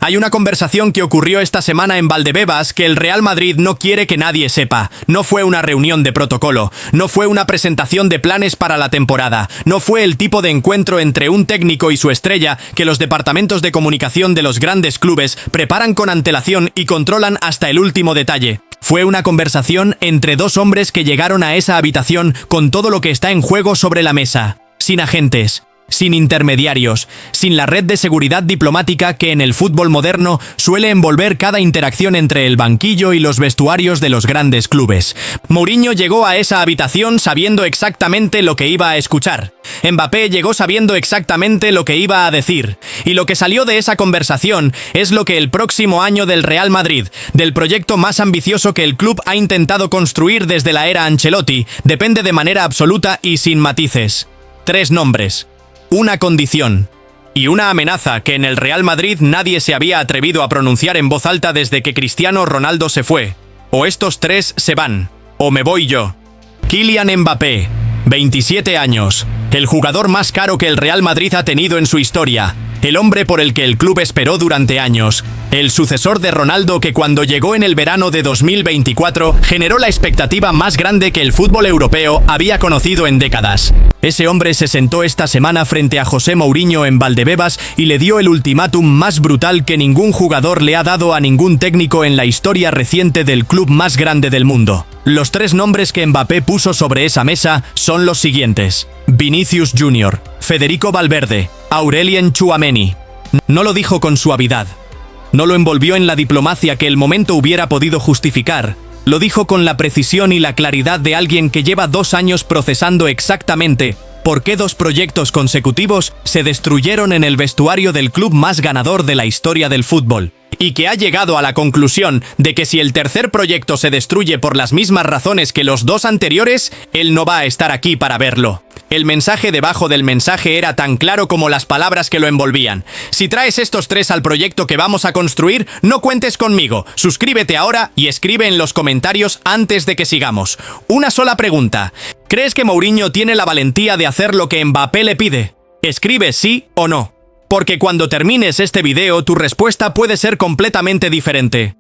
Hay una conversación que ocurrió esta semana en Valdebebas que el Real Madrid no quiere que nadie sepa. No fue una reunión de protocolo, no fue una presentación de planes para la temporada, no fue el tipo de encuentro entre un técnico y su estrella que los departamentos de comunicación de los grandes clubes preparan con antelación y controlan hasta el último detalle. Fue una conversación entre dos hombres que llegaron a esa habitación con todo lo que está en juego sobre la mesa, sin agentes, sin intermediarios, sin la red de seguridad diplomática que en el fútbol moderno suele envolver cada interacción entre el banquillo y los vestuarios de los grandes clubes. Mourinho llegó a esa habitación sabiendo exactamente lo que iba a escuchar. Mbappé llegó sabiendo exactamente lo que iba a decir. Y lo que salió de esa conversación es lo que el próximo año del Real Madrid, del proyecto más ambicioso que el club ha intentado construir desde la era Ancelotti, depende de manera absoluta y sin matices. 3 nombres. Una condición y una amenaza que en el Real Madrid nadie se había atrevido a pronunciar en voz alta desde que Cristiano Ronaldo se fue. O estos 3 se van, o me voy yo. Kylian Mbappé, 27 años, el jugador más caro que el Real Madrid ha tenido en su historia, el hombre por el que el club esperó durante años, el sucesor de Ronaldo que cuando llegó en el verano de 2024 generó la expectativa más grande que el fútbol europeo había conocido en décadas. Ese hombre se sentó esta semana frente a José Mourinho en Valdebebas y le dio el ultimátum más brutal que ningún jugador le ha dado a ningún técnico en la historia reciente del club más grande del mundo. Los 3 nombres que Mbappé puso sobre esa mesa son los siguientes: Vinicius Jr., Federico Valverde, Aurelien Tchouaméni. No lo dijo con suavidad. No lo envolvió en la diplomacia que el momento hubiera podido justificar. Lo dijo con la precisión y la claridad de alguien que lleva 2 años procesando exactamente por qué 2 proyectos consecutivos se destruyeron en el vestuario del club más ganador de la historia del fútbol. Y que ha llegado a la conclusión de que si el tercer proyecto se destruye por las mismas razones que los 2 anteriores, él no va a estar aquí para verlo. El mensaje debajo del mensaje era tan claro como las palabras que lo envolvían. Si traes estos 3 al proyecto que vamos a construir, no cuentes conmigo. Suscríbete ahora y escribe en los comentarios antes de que sigamos. Una sola pregunta. ¿Crees que Mourinho tiene la valentía de hacer lo que Mbappé le pide? Escribe sí o no. Porque cuando termines este video, tu respuesta puede ser completamente diferente.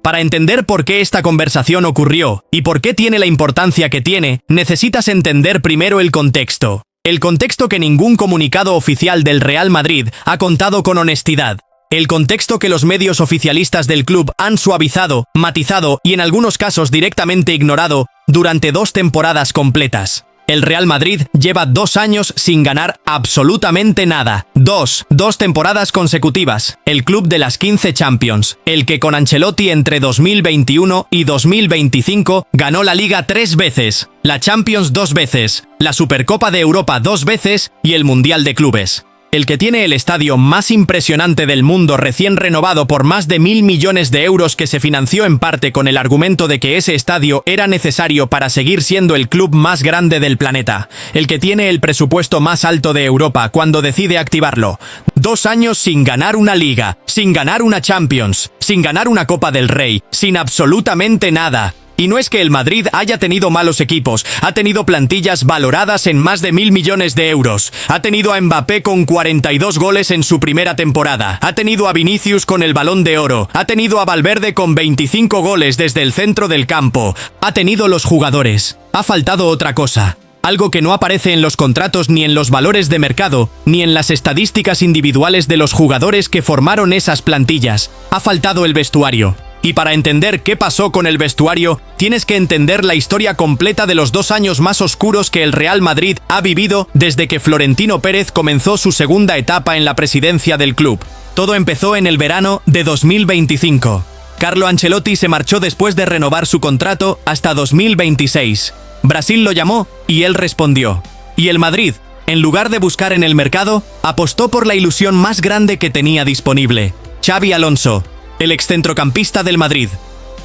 Para entender por qué esta conversación ocurrió y por qué tiene la importancia que tiene, necesitas entender primero el contexto. El contexto que ningún comunicado oficial del Real Madrid ha contado con honestidad. El contexto que los medios oficialistas del club han suavizado, matizado y en algunos casos directamente ignorado durante 2 temporadas completas. El Real Madrid lleva 2 años sin ganar absolutamente nada. 2 temporadas consecutivas. El club de las 15 Champions. El que con Ancelotti entre 2021 y 2025 ganó la Liga 3 veces, la Champions 2 veces, la Supercopa de Europa 2 veces y el Mundial de Clubes. El que tiene el estadio más impresionante del mundo recién renovado por más de 1.000 millones de euros que se financió en parte con el argumento de que ese estadio era necesario para seguir siendo el club más grande del planeta. El que tiene el presupuesto más alto de Europa cuando decide activarlo. 2 años sin ganar una Liga, sin ganar una Champions, sin ganar una Copa del Rey, sin absolutamente nada. Y no es que el Madrid haya tenido malos equipos, ha tenido plantillas valoradas en más de 1.000 millones de euros, ha tenido a Mbappé con 42 goles en su primera temporada, ha tenido a Vinicius con el Balón de Oro, ha tenido a Valverde con 25 goles desde el centro del campo, ha tenido los jugadores, ha faltado otra cosa. Algo que no aparece en los contratos ni en los valores de mercado, ni en las estadísticas individuales de los jugadores que formaron esas plantillas. Ha faltado el vestuario. Y para entender qué pasó con el vestuario, tienes que entender la historia completa de los 2 años más oscuros que el Real Madrid ha vivido desde que Florentino Pérez comenzó su segunda etapa en la presidencia del club. Todo empezó en el verano de 2025. Carlo Ancelotti se marchó después de renovar su contrato hasta 2026. Brasil lo llamó y él respondió. Y el Madrid, en lugar de buscar en el mercado, apostó por la ilusión más grande que tenía disponible: Xabi Alonso, el excentrocampista del Madrid.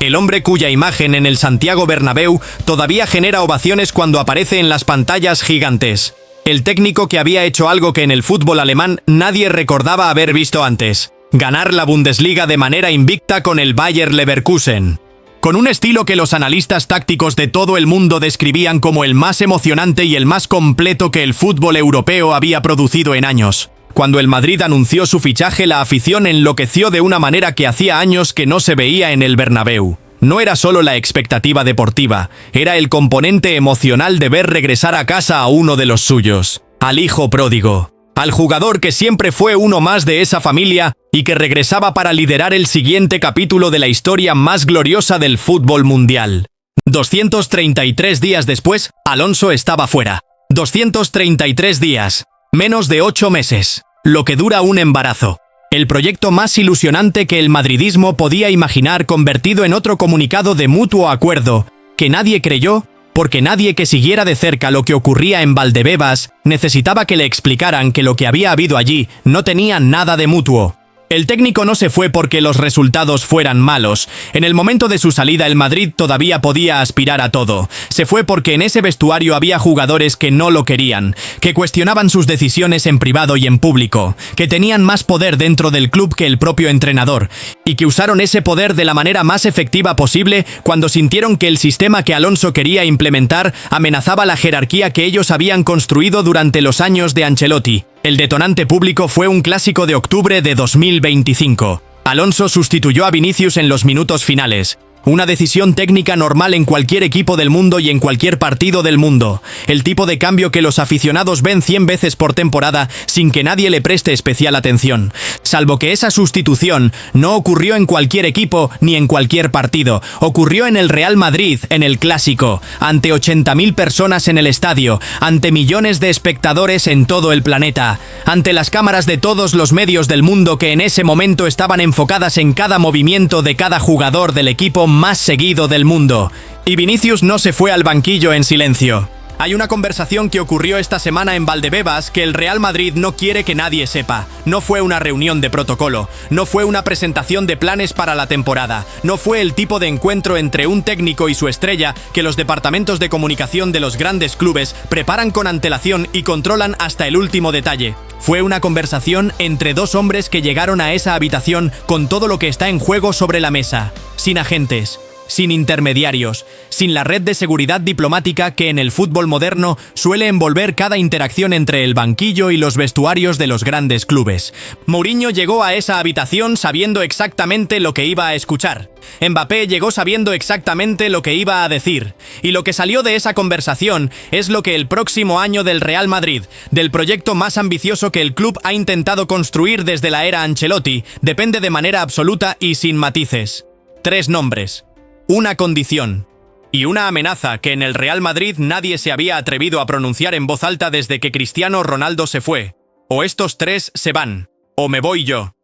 El hombre cuya imagen en el Santiago Bernabéu todavía genera ovaciones cuando aparece en las pantallas gigantes. El técnico que había hecho algo que en el fútbol alemán nadie recordaba haber visto antes: ganar la Bundesliga de manera invicta con el Bayer Leverkusen. Con un estilo que los analistas tácticos de todo el mundo describían como el más emocionante y el más completo que el fútbol europeo había producido en años. Cuando el Madrid anunció su fichaje, la afición enloqueció de una manera que hacía años que no se veía en el Bernabéu. No era solo la expectativa deportiva, era el componente emocional de ver regresar a casa a uno de los suyos, al hijo pródigo, al jugador que siempre fue uno más de esa familia y que regresaba para liderar el siguiente capítulo de la historia más gloriosa del fútbol mundial. 233 días después, Alonso estaba fuera. 233 días. Menos de 8 meses. Lo que dura un embarazo. El proyecto más ilusionante que el madridismo podía imaginar, convertido en otro comunicado de mutuo acuerdo, que nadie creyó, porque nadie que siguiera de cerca lo que ocurría en Valdebebas necesitaba que le explicaran que lo que había habido allí no tenía nada de mutuo. El técnico no se fue porque los resultados fueran malos. En el momento de su salida, el Madrid todavía podía aspirar a todo. Se fue porque en ese vestuario había jugadores que no lo querían, que cuestionaban sus decisiones en privado y en público, que tenían más poder dentro del club que el propio entrenador, y que usaron ese poder de la manera más efectiva posible cuando sintieron que el sistema que Alonso quería implementar amenazaba la jerarquía que ellos habían construido durante los años de Ancelotti. El detonante público fue un clásico de octubre de 2025. Alonso sustituyó a Vinicius en los minutos finales. Una decisión técnica normal en cualquier equipo del mundo y en cualquier partido del mundo. El tipo de cambio que los aficionados ven 100 veces por temporada sin que nadie le preste especial atención. Salvo que esa sustitución no ocurrió en cualquier equipo ni en cualquier partido. Ocurrió en el Real Madrid, en el Clásico, ante 80.000 personas en el estadio, ante millones de espectadores en todo el planeta, ante las cámaras de todos los medios del mundo que en ese momento estaban enfocadas en cada movimiento de cada jugador del equipo más seguido del mundo. Y Vinicius no se fue al banquillo en silencio. Hay una conversación que ocurrió esta semana en Valdebebas que el Real Madrid no quiere que nadie sepa. No fue una reunión de protocolo, no fue una presentación de planes para la temporada, no fue el tipo de encuentro entre un técnico y su estrella que los departamentos de comunicación de los grandes clubes preparan con antelación y controlan hasta el último detalle. Fue una conversación entre dos hombres que llegaron a esa habitación con todo lo que está en juego sobre la mesa, sin agentes, sin intermediarios, sin la red de seguridad diplomática que en el fútbol moderno suele envolver cada interacción entre el banquillo y los vestuarios de los grandes clubes. Mourinho llegó a esa habitación sabiendo exactamente lo que iba a escuchar. Mbappé llegó sabiendo exactamente lo que iba a decir. Y lo que salió de esa conversación es lo que el próximo año del Real Madrid, del proyecto más ambicioso que el club ha intentado construir desde la era Ancelotti, depende de manera absoluta y sin matices. 3 nombres. Una condición y una amenaza que en el Real Madrid nadie se había atrevido a pronunciar en voz alta desde que Cristiano Ronaldo se fue. O estos 3 se van, o me voy yo.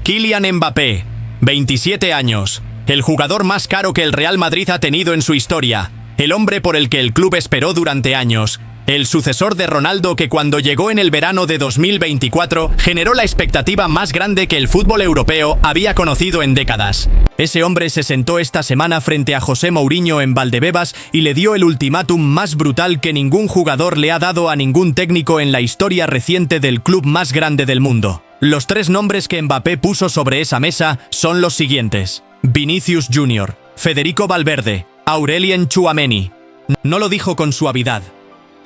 Kylian Mbappé, 27 años, el jugador más caro que el Real Madrid ha tenido en su historia, el hombre por el que el club esperó durante años, el sucesor de Ronaldo que cuando llegó en el verano de 2024 generó la expectativa más grande que el fútbol europeo había conocido en décadas. Ese hombre se sentó esta semana frente a José Mourinho en Valdebebas y le dio el ultimátum más brutal que ningún jugador le ha dado a ningún técnico en la historia reciente del club más grande del mundo. Los 3 nombres que Mbappé puso sobre esa mesa son los siguientes: Vinicius Jr., Federico Valverde, Aurelien Tchouaméni. No lo dijo con suavidad.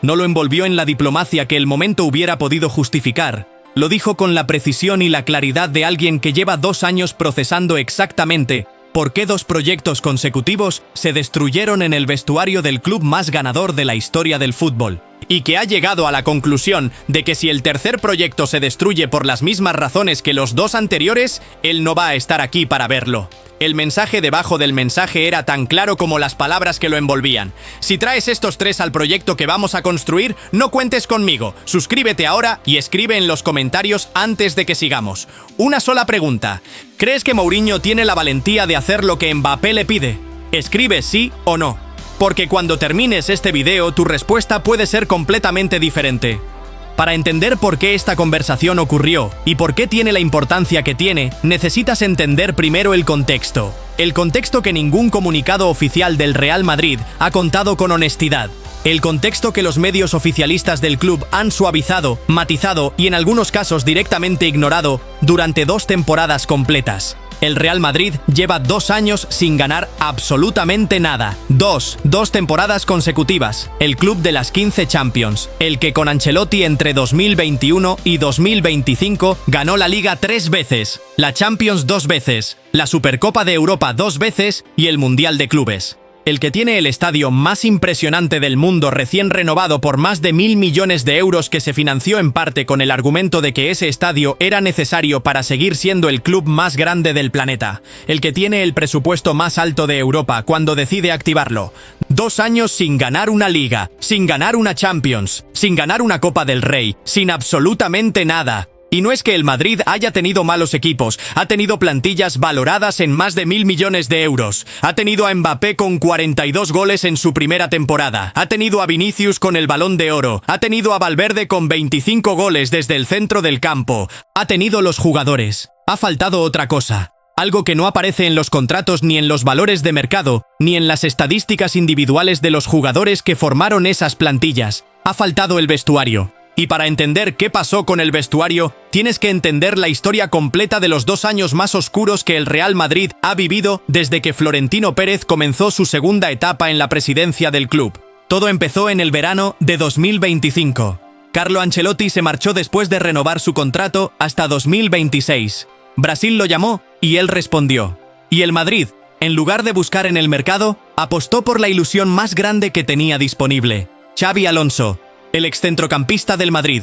No lo envolvió en la diplomacia que el momento hubiera podido justificar. Lo dijo con la precisión y la claridad de alguien que lleva 2 años procesando exactamente por qué 2 proyectos consecutivos se destruyeron en el vestuario del club más ganador de la historia del fútbol. Y que ha llegado a la conclusión de que si el tercer proyecto se destruye por las mismas razones que los 2 anteriores, él no va a estar aquí para verlo. El mensaje debajo del mensaje era tan claro como las palabras que lo envolvían. Si traes estos 3 al proyecto que vamos a construir, no cuentes conmigo. Suscríbete ahora y escribe en los comentarios antes de que sigamos. Una sola pregunta. ¿Crees que Mourinho tiene la valentía de hacer lo que Mbappé le pide? Escribe sí o no. Porque cuando termines este video, tu respuesta puede ser completamente diferente. Para entender por qué esta conversación ocurrió y por qué tiene la importancia que tiene, necesitas entender primero el contexto. El contexto que ningún comunicado oficial del Real Madrid ha contado con honestidad. El contexto que los medios oficialistas del club han suavizado, matizado y en algunos casos directamente ignorado durante 2 temporadas completas. El Real Madrid lleva 2 años sin ganar absolutamente nada. Dos temporadas consecutivas. El club de las 15 Champions. El que con Ancelotti entre 2021 y 2025 ganó la Liga 3 veces, la Champions 2 veces, la Supercopa de Europa 2 veces y el Mundial de Clubes. El que tiene el estadio más impresionante del mundo recién renovado por más de 1.000 millones de euros que se financió en parte con el argumento de que ese estadio era necesario para seguir siendo el club más grande del planeta. El que tiene el presupuesto más alto de Europa cuando decide activarlo. 2 años sin ganar una Liga, sin ganar una Champions, sin ganar una Copa del Rey, sin absolutamente nada. Y no es que el Madrid haya tenido malos equipos, ha tenido plantillas valoradas en más de 1.000 millones de euros, ha tenido a Mbappé con 42 goles en su primera temporada, ha tenido a Vinicius con el Balón de Oro, ha tenido a Valverde con 25 goles desde el centro del campo, ha tenido los jugadores. Ha faltado otra cosa, algo que no aparece en los contratos ni en los valores de mercado, ni en las estadísticas individuales de los jugadores que formaron esas plantillas. Ha faltado el vestuario. Y para entender qué pasó con el vestuario, tienes que entender la historia completa de los 2 años más oscuros que el Real Madrid ha vivido desde que Florentino Pérez comenzó su segunda etapa en la presidencia del club. Todo empezó en el verano de 2025. Carlo Ancelotti se marchó después de renovar su contrato hasta 2026. Brasil lo llamó y él respondió. Y el Madrid, en lugar de buscar en el mercado, apostó por la ilusión más grande que tenía disponible: Xabi Alonso, el excentrocampista del Madrid.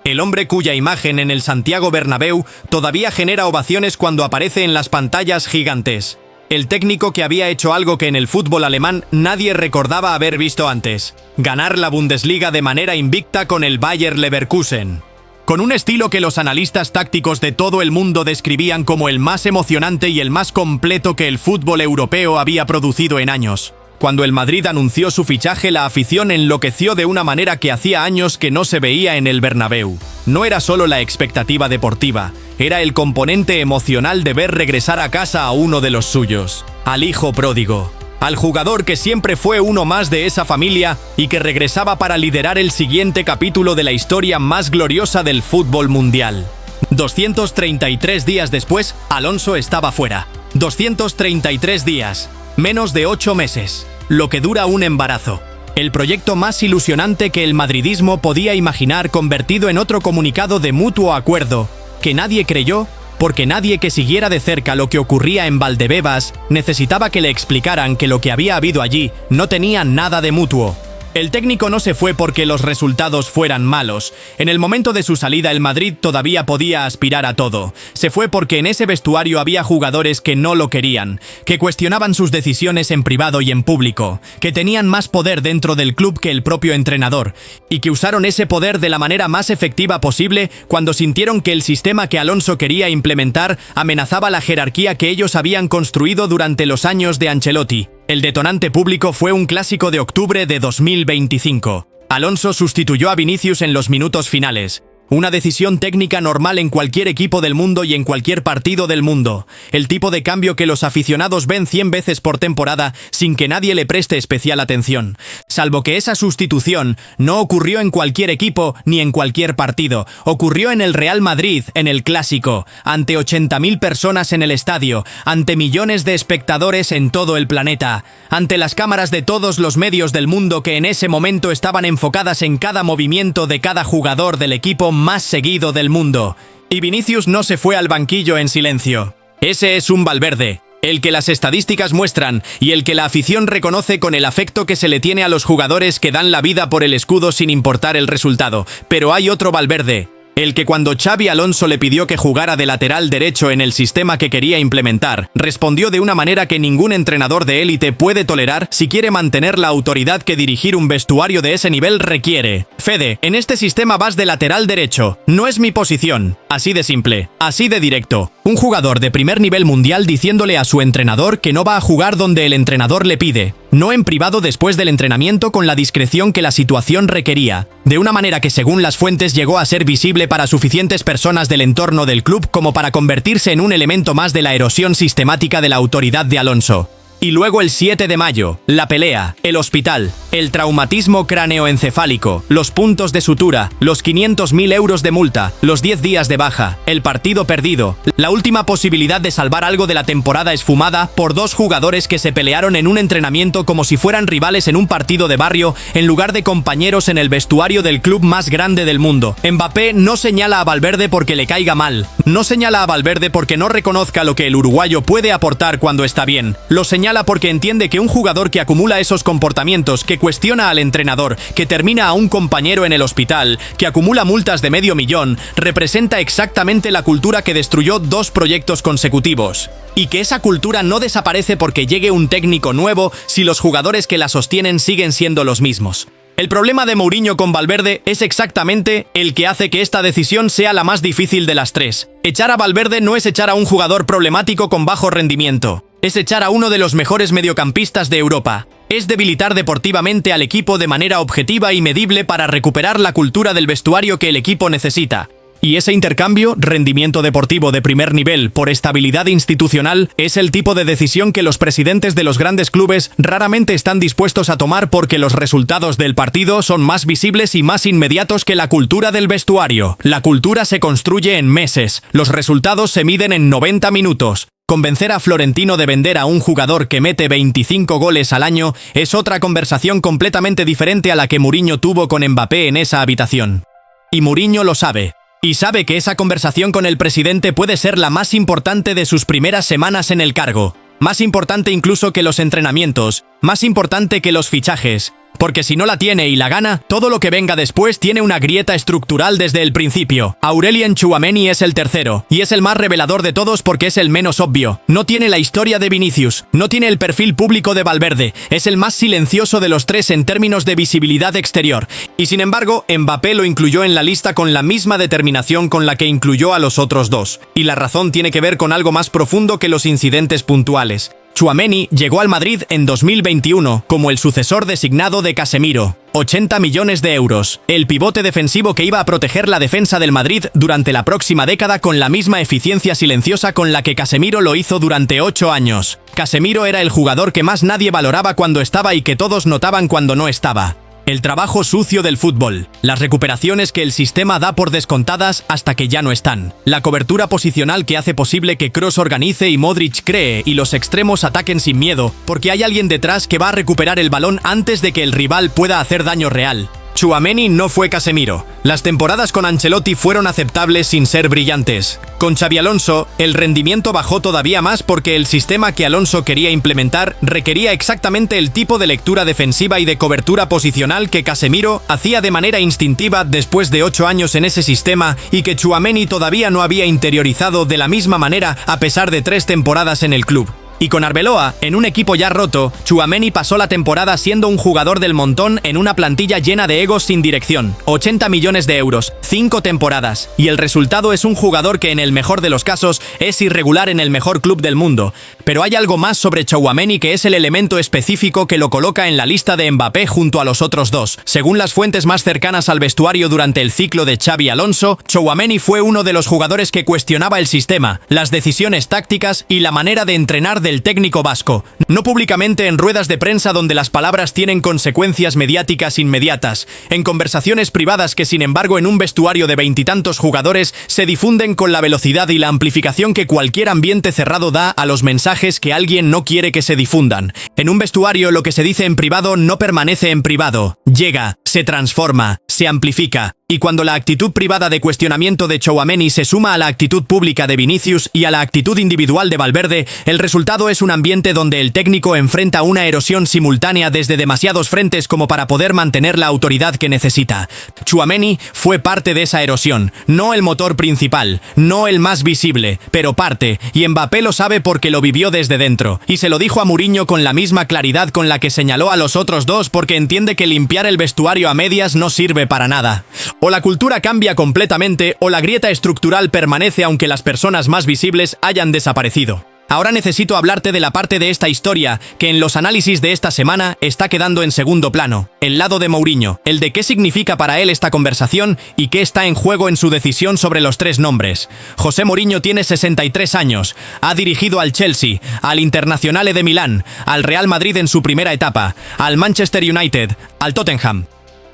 El hombre cuya imagen en el Santiago Bernabéu todavía genera ovaciones cuando aparece en las pantallas gigantes. El técnico que había hecho algo que en el fútbol alemán nadie recordaba haber visto antes: ganar la Bundesliga de manera invicta con el Bayer Leverkusen. Con un estilo que los analistas tácticos de todo el mundo describían como el más emocionante y el más completo que el fútbol europeo había producido en años. Cuando el Madrid anunció su fichaje, la afición enloqueció de una manera que hacía años que no se veía en el Bernabéu. No era solo la expectativa deportiva, era el componente emocional de ver regresar a casa a uno de los suyos, al hijo pródigo, al jugador que siempre fue uno más de esa familia y que regresaba para liderar el siguiente capítulo de la historia más gloriosa del fútbol mundial. 233 días después, Alonso estaba fuera. 233 días, menos de 8 meses. Lo que dura un embarazo. El proyecto más ilusionante que el madridismo podía imaginar, convertido en otro comunicado de mutuo acuerdo, que nadie creyó, porque nadie que siguiera de cerca lo que ocurría en Valdebebas necesitaba que le explicaran que lo que había habido allí no tenía nada de mutuo. El técnico no se fue porque los resultados fueran malos. En el momento de su salida, el Madrid todavía podía aspirar a todo. Se fue porque en ese vestuario había jugadores que no lo querían, que cuestionaban sus decisiones en privado y en público, que tenían más poder dentro del club que el propio entrenador, y que usaron ese poder de la manera más efectiva posible cuando sintieron que el sistema que Alonso quería implementar amenazaba la jerarquía que ellos habían construido durante los años de Ancelotti. El detonante público fue un clásico de octubre de 2025. Alonso sustituyó a Vinicius en los minutos finales. Una decisión técnica normal en cualquier equipo del mundo y en cualquier partido del mundo. El tipo de cambio que los aficionados ven 100 veces por temporada sin que nadie le preste especial atención. Salvo que esa sustitución no ocurrió en cualquier equipo ni en cualquier partido. Ocurrió en el Real Madrid, en el Clásico, ante 80.000 personas en el estadio, ante millones de espectadores en todo el planeta, ante las cámaras de todos los medios del mundo que en ese momento estaban enfocadas en cada movimiento de cada jugador del equipo más seguido del mundo. Y Vinicius no se fue al banquillo en silencio. Ese es un Valverde, el que las estadísticas muestran y el que la afición reconoce con el afecto que se le tiene a los jugadores que dan la vida por el escudo sin importar el resultado. Pero hay otro Valverde, el que cuando Xabi Alonso le pidió que jugara de lateral derecho en el sistema que quería implementar, respondió de una manera que ningún entrenador de élite puede tolerar si quiere mantener la autoridad que dirigir un vestuario de ese nivel requiere. Fede, en este sistema vas de lateral derecho, no es mi posición. Así de simple, así de directo. Un jugador de primer nivel mundial diciéndole a su entrenador que no va a jugar donde el entrenador le pide, no en privado después del entrenamiento con la discreción que la situación requería, de una manera que según las fuentes llegó a ser visible para suficientes personas del entorno del club como para convertirse en un elemento más de la erosión sistemática de la autoridad de Alonso. Y luego el 7 de mayo, la pelea, el hospital, el traumatismo craneoencefálico, los puntos de sutura, los 500.000 euros de multa, los 10 días de baja, el partido perdido, la última posibilidad de salvar algo de la temporada esfumada por dos jugadores que se pelearon en un entrenamiento como si fueran rivales en un partido de barrio en lugar de compañeros en el vestuario del club más grande del mundo. Mbappé no señala a Valverde porque le caiga mal, no señala a Valverde porque no reconozca lo que el uruguayo puede aportar cuando está bien, lo señala porque entiende que un jugador que acumula esos comportamientos, que cuestiona al entrenador, que termina a un compañero en el hospital, que acumula multas de $500.000, representa exactamente la cultura que destruyó 2 proyectos consecutivos. Y que esa cultura no desaparece porque llegue un técnico nuevo si los jugadores que la sostienen siguen siendo los mismos. El problema de Mourinho con Valverde es exactamente el que hace que esta decisión sea la más difícil de las 3. Echar a Valverde no es echar a un jugador problemático con bajo rendimiento. Es echar a uno de los mejores mediocampistas de Europa. Es debilitar deportivamente al equipo de manera objetiva y medible para recuperar la cultura del vestuario que el equipo necesita. Y ese intercambio, rendimiento deportivo de primer nivel por estabilidad institucional, es el tipo de decisión que los presidentes de los grandes clubes raramente están dispuestos a tomar porque los resultados del partido son más visibles y más inmediatos que la cultura del vestuario. La cultura se construye en meses, los resultados se miden en 90 minutos. Convencer a Florentino de vender a un jugador que mete 25 goles al año es otra conversación completamente diferente a la que Mourinho tuvo con Mbappé en esa habitación. Y Mourinho lo sabe. Y sabe que esa conversación con el presidente puede ser la más importante de sus primeras semanas en el cargo. Más importante incluso que los entrenamientos, más importante que los fichajes. Porque si no la tiene y la gana, todo lo que venga después tiene una grieta estructural desde el principio. Aurelien Tchouaméni es el tercero, y es el más revelador de todos porque es el menos obvio. No tiene la historia de Vinicius, no tiene el perfil público de Valverde, es el más silencioso de los 3 en términos de visibilidad exterior. Y sin embargo, Mbappé lo incluyó en la lista con la misma determinación con la que incluyó a los otros 2. Y la razón tiene que ver con algo más profundo que los incidentes puntuales. Tchouaméni llegó al Madrid en 2021 como el sucesor designado de Casemiro. 80 millones de euros. El pivote defensivo que iba a proteger la defensa del Madrid durante la próxima década con la misma eficiencia silenciosa con la que Casemiro lo hizo durante 8 años. Casemiro era el jugador que más nadie valoraba cuando estaba y que todos notaban cuando no estaba. El trabajo sucio del fútbol, las recuperaciones que el sistema da por descontadas hasta que ya no están, la cobertura posicional que hace posible que Kroos organice y Modric cree y los extremos ataquen sin miedo, porque hay alguien detrás que va a recuperar el balón antes de que el rival pueda hacer daño real. Tchouaméni no fue Casemiro. Las temporadas con Ancelotti fueron aceptables sin ser brillantes. Con Xabi Alonso, el rendimiento bajó todavía más porque el sistema que Alonso quería implementar requería exactamente el tipo de lectura defensiva y de cobertura posicional que Casemiro hacía de manera instintiva después de 8 años en ese sistema y que Tchouaméni todavía no había interiorizado de la misma manera a pesar de 3 temporadas en el club. Y con Arbeloa, en un equipo ya roto, Tchouaméni pasó la temporada siendo un jugador del montón en una plantilla llena de egos sin dirección. 80 millones de euros, 5 temporadas. Y el resultado es un jugador que en el mejor de los casos es irregular en el mejor club del mundo. Pero hay algo más sobre Tchouaméni que es el elemento específico que lo coloca en la lista de Mbappé junto a los otros 2. Según las fuentes más cercanas al vestuario durante el ciclo de Xabi Alonso, Tchouaméni fue uno de los jugadores que cuestionaba el sistema, las decisiones tácticas y la manera de entrenar del técnico vasco. No públicamente en ruedas de prensa donde las palabras tienen consecuencias mediáticas inmediatas, en conversaciones privadas que sin embargo en un vestuario de 20 y tantos jugadores se difunden con la velocidad y la amplificación que cualquier ambiente cerrado da a los mensajes que alguien no quiere que se difundan. En un vestuario lo que se dice en privado no permanece en privado, llega, se transforma, se amplifica. Y cuando la actitud privada de cuestionamiento de Tchouaméni se suma a la actitud pública de Vinicius y a la actitud individual de Valverde, el resultado es un ambiente donde el técnico enfrenta una erosión simultánea desde demasiados frentes como para poder mantener la autoridad que necesita. Tchouaméni fue parte de esa erosión, no el motor principal, no el más visible, pero parte, y Mbappé lo sabe porque lo vivió desde dentro, y se lo dijo a Mourinho con la misma claridad con la que señaló a los otros 2 porque entiende que limpiar el vestuario a medias no sirve para nada. O la cultura cambia completamente o la grieta estructural permanece aunque las personas más visibles hayan desaparecido. Ahora necesito hablarte de la parte de esta historia que en los análisis de esta semana está quedando en segundo plano, el lado de Mourinho, el de qué significa para él esta conversación y qué está en juego en su decisión sobre los tres nombres. José Mourinho tiene 63 años, ha dirigido al Chelsea, al Internazionale de Milán, al Real Madrid en su primera etapa, al Manchester United, al Tottenham,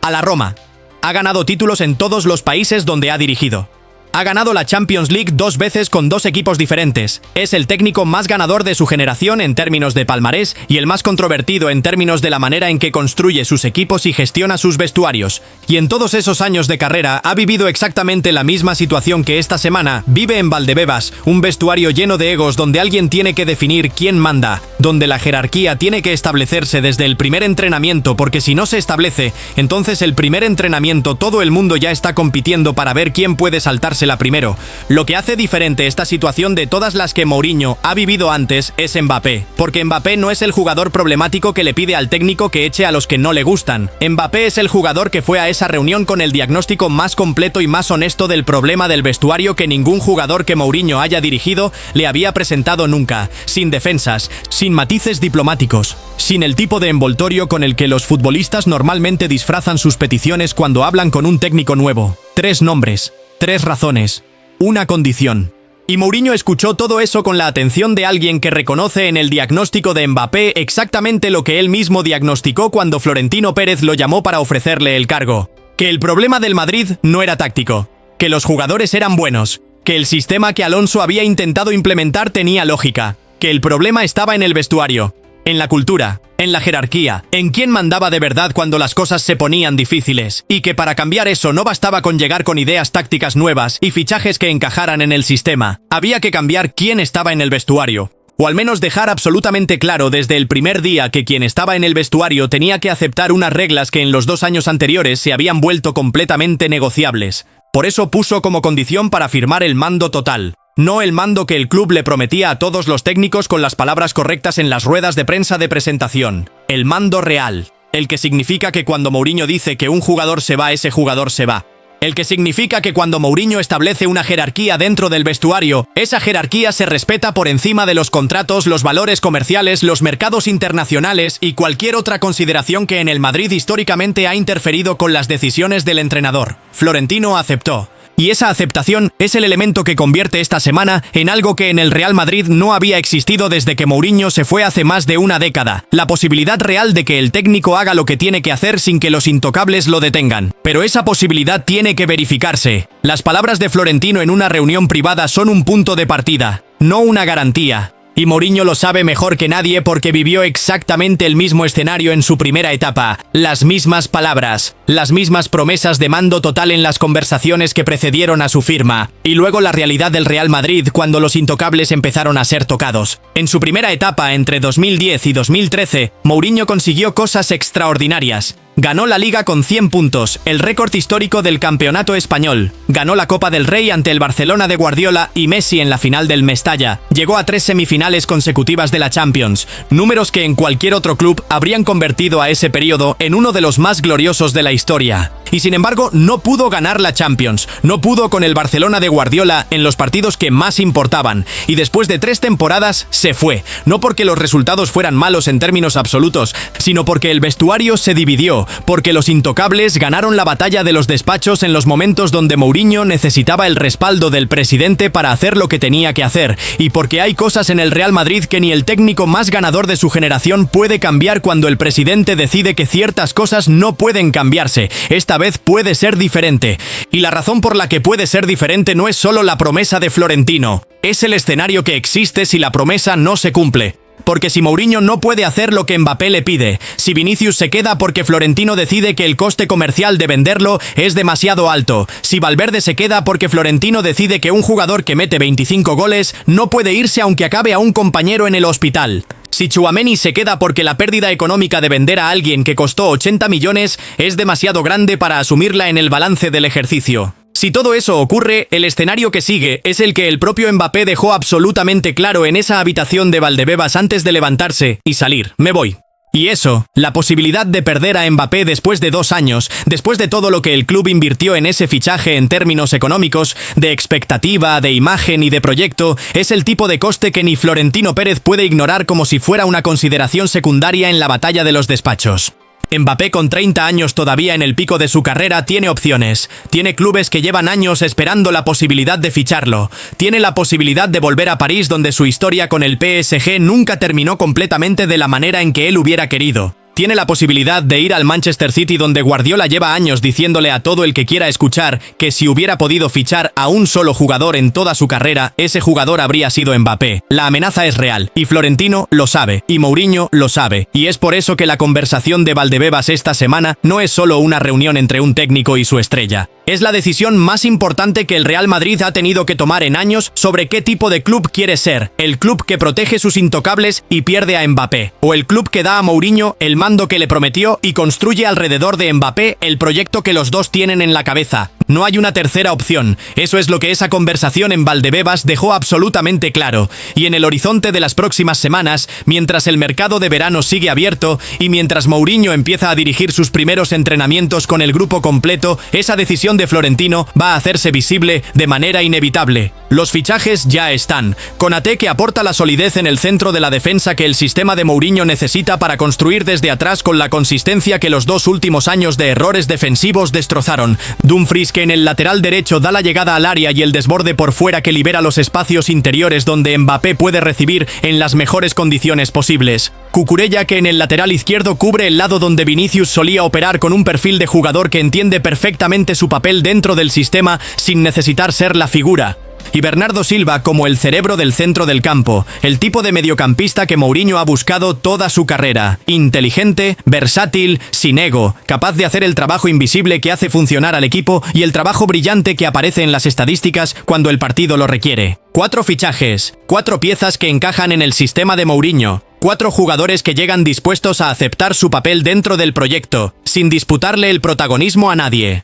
a la Roma. Ha ganado títulos en todos los países donde ha dirigido. Ha ganado la Champions League 2 veces con 2 equipos diferentes. Es el técnico más ganador de su generación en términos de palmarés y el más controvertido en términos de la manera en que construye sus equipos y gestiona sus vestuarios. Y en todos esos años de carrera ha vivido exactamente la misma situación que esta semana vive en Valdebebas, un vestuario lleno de egos donde alguien tiene que definir quién manda, donde la jerarquía tiene que establecerse desde el primer entrenamiento, porque si no se establece, entonces el primer entrenamiento todo el mundo ya está compitiendo para ver quién puede saltarse la primero. Lo que hace diferente esta situación de todas las que Mourinho ha vivido antes es Mbappé, porque Mbappé no es el jugador problemático que le pide al técnico que eche a los que no le gustan. Mbappé es el jugador que fue a esa reunión con el diagnóstico más completo y más honesto del problema del vestuario que ningún jugador que Mourinho haya dirigido le había presentado nunca, sin defensas, sin matices diplomáticos, sin el tipo de envoltorio con el que los futbolistas normalmente disfrazan sus peticiones cuando hablan con un técnico nuevo. 3 nombres. 3 razones, una condición. Y Mourinho escuchó todo eso con la atención de alguien que reconoce en el diagnóstico de Mbappé exactamente lo que él mismo diagnosticó cuando Florentino Pérez lo llamó para ofrecerle el cargo. Que el problema del Madrid no era táctico, que los jugadores eran buenos, que el sistema que Alonso había intentado implementar tenía lógica, que el problema estaba en el vestuario, en la cultura, en la jerarquía, en quién mandaba de verdad cuando las cosas se ponían difíciles, y que para cambiar eso no bastaba con llegar con ideas tácticas nuevas y fichajes que encajaran en el sistema, había que cambiar quién estaba en el vestuario. O al menos dejar absolutamente claro desde el primer día que quien estaba en el vestuario tenía que aceptar unas reglas que en los 2 años anteriores se habían vuelto completamente negociables. Por eso puso como condición para firmar el mando total. No el mando que el club le prometía a todos los técnicos con las palabras correctas en las ruedas de prensa de presentación. El mando real. El que significa que cuando Mourinho dice que un jugador se va, ese jugador se va. El que significa que cuando Mourinho establece una jerarquía dentro del vestuario, esa jerarquía se respeta por encima de los contratos, los valores comerciales, los mercados internacionales y cualquier otra consideración que en el Madrid históricamente ha interferido con las decisiones del entrenador. Florentino aceptó. Y esa aceptación es el elemento que convierte esta semana en algo que en el Real Madrid no había existido desde que Mourinho se fue hace más de una década. La posibilidad real de que el técnico haga lo que tiene que hacer sin que los intocables lo detengan. Pero esa posibilidad tiene que verificarse. Las palabras de Florentino en una reunión privada son un punto de partida, no una garantía. Y Mourinho lo sabe mejor que nadie porque vivió exactamente el mismo escenario en su primera etapa. Las mismas palabras, las mismas promesas de mando total en las conversaciones que precedieron a su firma. Y luego la realidad del Real Madrid cuando los intocables empezaron a ser tocados. En su primera etapa, entre 2010 y 2013, Mourinho consiguió cosas extraordinarias. Ganó la Liga con 100 puntos, el récord histórico del campeonato español. Ganó la Copa del Rey ante el Barcelona de Guardiola y Messi en la final del Mestalla. Llegó a 3 semifinales consecutivas de la Champions, números que en cualquier otro club habrían convertido a ese periodo en uno de los más gloriosos de la historia. Y sin embargo, no pudo ganar la Champions, no pudo con el Barcelona de Guardiola en los partidos que más importaban, y después de 3 temporadas se fue, no porque los resultados fueran malos en términos absolutos, sino porque el vestuario se dividió, porque los intocables ganaron la batalla de los despachos en los momentos donde Mourinho necesitaba el respaldo del presidente para hacer lo que tenía que hacer, y porque hay cosas en el Real Madrid que ni el técnico más ganador de su generación puede cambiar cuando el presidente decide que ciertas cosas no pueden cambiarse. Esta vez puede ser diferente. Y la razón por la que puede ser diferente no es solo la promesa de Florentino, es el escenario que existe si la promesa no se cumple. Porque si Mourinho no puede hacer lo que Mbappé le pide, si Vinicius se queda porque Florentino decide que el coste comercial de venderlo es demasiado alto, si Valverde se queda porque Florentino decide que un jugador que mete 25 goles no puede irse aunque acabe a un compañero en el hospital, si Tchouaméni se queda porque la pérdida económica de vender a alguien que costó 80 millones es demasiado grande para asumirla en el balance del ejercicio. Si todo eso ocurre, el escenario que sigue es el que el propio Mbappé dejó absolutamente claro en esa habitación de Valdebebas antes de levantarse y salir. Me voy. Y eso, la posibilidad de perder a Mbappé después de 2 años, después de todo lo que el club invirtió en ese fichaje en términos económicos, de expectativa, de imagen y de proyecto, es el tipo de coste que ni Florentino Pérez puede ignorar como si fuera una consideración secundaria en la batalla de los despachos. Mbappé, con 30 años todavía en el pico de su carrera, tiene opciones. Tiene clubes que llevan años esperando la posibilidad de ficharlo. Tiene la posibilidad de volver a París, donde su historia con el PSG nunca terminó completamente de la manera en que él hubiera querido. Tiene la posibilidad de ir al Manchester City, donde Guardiola lleva años diciéndole a todo el que quiera escuchar que si hubiera podido fichar a un solo jugador en toda su carrera, ese jugador habría sido Mbappé. La amenaza es real, y Florentino lo sabe, y Mourinho lo sabe, y es por eso que la conversación de Valdebebas esta semana no es solo una reunión entre un técnico y su estrella. Es la decisión más importante que el Real Madrid ha tenido que tomar en años sobre qué tipo de club quiere ser: el club que protege sus intocables y pierde a Mbappé, o el club que da a Mourinho el mando que le prometió y construye alrededor de Mbappé el proyecto que los dos tienen en la cabeza. No hay una tercera opción. Eso es lo que esa conversación en Valdebebas dejó absolutamente claro. Y en el horizonte de las próximas semanas, mientras el mercado de verano sigue abierto y mientras Mourinho empieza a dirigir sus primeros entrenamientos con el grupo completo, esa decisión de Florentino va a hacerse visible de manera inevitable. Los fichajes ya están. Konaté, que aporta la solidez en el centro de la defensa que el sistema de Mourinho necesita para construir desde atrás con la consistencia que los 2 últimos años de errores defensivos destrozaron. Dumfries, que en el lateral derecho da la llegada al área y el desborde por fuera que libera los espacios interiores donde Mbappé puede recibir en las mejores condiciones posibles. Cucurella, que en el lateral izquierdo cubre el lado donde Vinicius solía operar con un perfil de jugador que entiende perfectamente su papel dentro del sistema sin necesitar ser la figura. Y Bernardo Silva como el cerebro del centro del campo, el tipo de mediocampista que Mourinho ha buscado toda su carrera. Inteligente, versátil, sin ego, capaz de hacer el trabajo invisible que hace funcionar al equipo y el trabajo brillante que aparece en las estadísticas cuando el partido lo requiere. 4 fichajes, 4 piezas que encajan en el sistema de Mourinho. 4 jugadores que llegan dispuestos a aceptar su papel dentro del proyecto, sin disputarle el protagonismo a nadie.